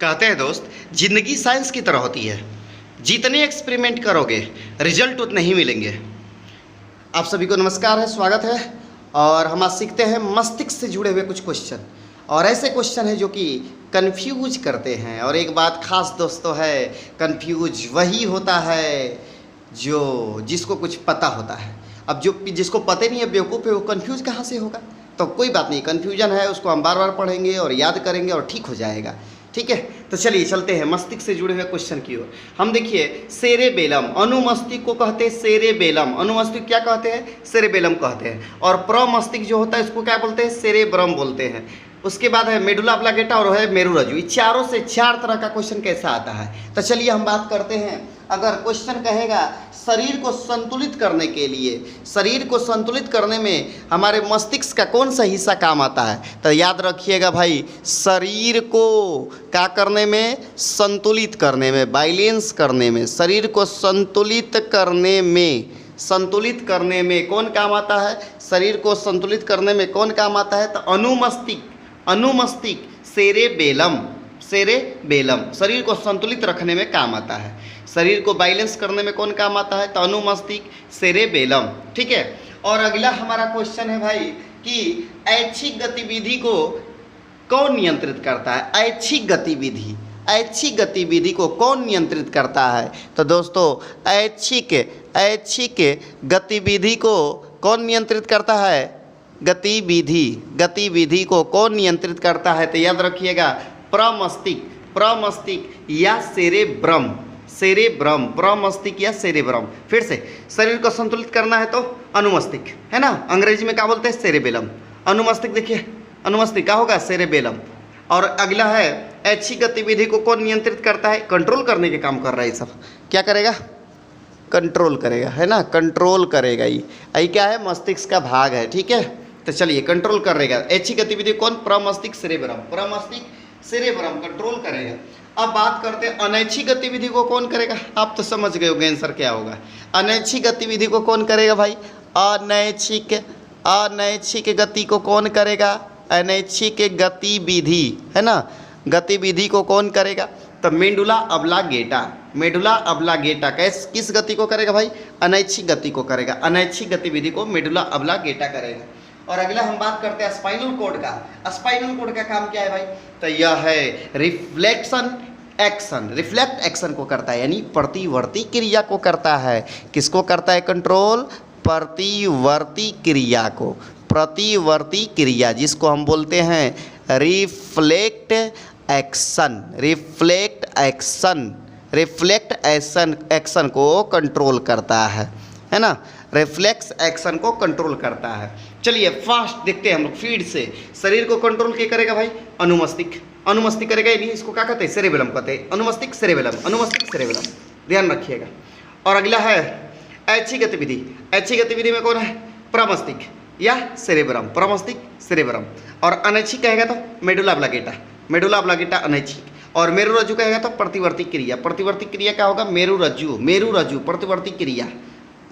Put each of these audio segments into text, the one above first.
कहते हैं दोस्त, जिंदगी साइंस की तरह होती है। जितने एक्सपेरिमेंट करोगे रिजल्ट उतने ही मिलेंगे। आप सभी को नमस्कार है, स्वागत है। और हम आज सीखते हैं मस्तिष्क से जुड़े हुए कुछ क्वेश्चन। और ऐसे क्वेश्चन हैं जो कि कंफ्यूज करते हैं। और एक बात खास दोस्तों है, कंफ्यूज वही होता है जो जिसको कुछ पता होता है। अब जो जिसको पता नहीं है, बेवकूफ़ है, वो कंफ्यूज कहाँ से होगा। तो कोई बात नहीं, कन्फ्यूजन है उसको हम बार बार पढ़ेंगे और याद करेंगे और ठीक हो जाएगा। ठीक है, तो चलिए चलते हैं मस्तिष्क से जुड़े हुए क्वेश्चन की ओर। हम देखिए, सेरेबेलम, अनुमस्तिष्क को कहते हैं सेरेबेलम। अनुमस्तिष्क क्या कहते हैं? सेरेबेलम कहते हैं। और प्रमस्तिष्क जो होता है इसको क्या बोलते हैं? सेरेब्रम बोलते हैं। उसके बाद है मेडुला ऑब्लांगेटा और है मेरुरज्जु। चारों से चार तरह का क्वेश्चन कैसा आता है, तो चलिए हम बात करते हैं। अगर क्वेश्चन कहेगा शरीर को संतुलित करने के लिए, शरीर को संतुलित करने में हमारे मस्तिष्क का कौन सा हिस्सा काम आता है, तो याद रखिएगा भाई, शरीर को क्या करने में? संतुलित करने में, बैलेंस करने में, शरीर को संतुलित करने में, संतुलित करने में कौन काम आता है? शरीर को संतुलित करने में कौन काम आता है? तो अनुमस्तिष्क, अनुमस्तिष्क, सेरेबेलम, सेरेबेलम शरीर को संतुलित रखने में काम आता है। शरीर को बैलेंस करने में कौन काम आता है? तो अनुमस्तिष्क, सेरेबेलम। ठीक है। और अगला हमारा क्वेश्चन है भाई कि ऐच्छिक गतिविधि को कौन नियंत्रित करता है? ऐच्छिक गतिविधि, ऐच्छिक गतिविधि को कौन नियंत्रित करता है? तो दोस्तों, ऐच्छिक गतिविधि को कौन नियंत्रित करता है? गतिविधि को कौन नियंत्रित करता है? तो याद रखिएगा, प्रमस्तिष्क या सेरेब्रम, सेरेब्रम, प्रमस्तिष्क या सेरेब्रम। फिर से, शरीर को संतुलित करना है तो अनुमस्तिष्क, है ना, अंग्रेजी में क्या बोलते हैं? सेरेबेलम। अनुमस्तिष्क देखिए, अनुमस्तिष्क क्या होगा? सेरेबेलम। और अगला है ऐच्छिक गतिविधि को कौन नियंत्रित करता है? कंट्रोल करने के काम कर रहा है। ये सब क्या करेगा? कंट्रोल करेगा, है ना, कंट्रोल करेगा। ये क्या है? मस्तिष्क का भाग है। ठीक है, तो चलिए कंट्रोल करेगा। ऐच्छिक गतिविधि कौन? प्रमस्तिष्क, सेरेब्रम, प्रमस्तिष्क, सेरेब्रम कंट्रोल करेगा। अब बात करते हैं अनैच्छिक गतिविधि को कौन करेगा? आप तो समझ गए होंगे आंसर क्या होगा। अनैच्छिक गतिविधि को कौन करेगा भाई? अनैच्छिक, अनैच्छिक गति को कौन करेगा? अनैच्छिक गतिविधि, है ना, गतिविधि को कौन करेगा? तो मेडुला ऑब्लांगेटा, मेडुला ऑब्लांगेटा किस गति को करेगा भाई? अनैच्छिक गति को करेगा। अनैच्छिक गतिविधि को मेडुला ऑब्लांगेटा करेगा। और अगला हम बात करते हैं स्पाइनल कॉर्ड का। स्पाइनल कॉर्ड का काम क्या है भाई? तो यह है रिफ्लेक्शन एक्शन, रिफ्लेक्ट एक्शन को करता है, यानी प्रतिवर्ती क्रिया को करता है। किसको करता है कंट्रोल? प्रतिवर्ती क्रिया को, प्रतिवर्ती क्रिया जिसको हम बोलते हैं reflect action, reflect action, reflect action को कंट्रोल करता है ना, रिफ्लेक्स एक्शन को कंट्रोल करता है। चलिए फास्ट देखते हैं हम लोग फीड से। शरीर को कंट्रोल क्या करेगा भाई? अनुमस्तिष्क, अनुमस्तिष्क करेगा, यानी इसको क्या कहते हैं? सेरेबेलम कहते हैं। अनुमस्तिष्क, सेरेबेलम, अनुमस्तिष्क, सेरेबेलम, ध्यान रखिएगा। और अगला है ऐच्छिक गतिविधि। ऐच्छिक गतिविधि में कौन है? प्रमस्तिष्क या सेरेब्रम, प्रमस्तिष्क, सेरेब्रम। और अनैच्छिक कहेगा तो मेडुला ऑब्लांगेटा, मेडुला ऑब्लांगेटा अनैच्छिक। और मेरुरज्जु कहेगा तो प्रतिवर्ती क्रिया, प्रतिवर्ती क्रिया क्या होगा? मेरुरज्जु, मेरुरज्जु प्रतिवर्ती क्रिया,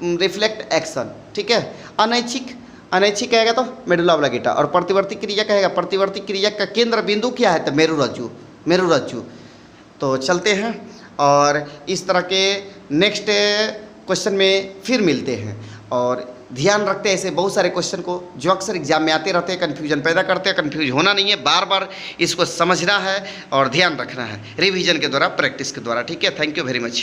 रिफ्लेक्ट एक्शन। ठीक है। अनैच्छिक, अनैच्छिक कहेगा तो मेडुला ऑब्लांगेटा। और प्रतिवर्ती क्रिया कहेगा, प्रतिवर्ती क्रिया का केंद्र बिंदु क्या है? तो मेरुरज्जु, मेरुरज्जु। तो चलते हैं और इस तरह के नेक्स्ट क्वेश्चन में फिर मिलते हैं। और ध्यान रखते हैं ऐसे बहुत सारे क्वेश्चन को जो अक्सर एग्जाम में आते रहते हैं, कन्फ्यूजन पैदा करते हैं। कन्फ्यूज होना नहीं है, बार बार इसको समझना है और ध्यान रखना है रिवीजन के द्वारा, प्रैक्टिस के द्वारा। ठीक है, थैंक यू वेरी मच।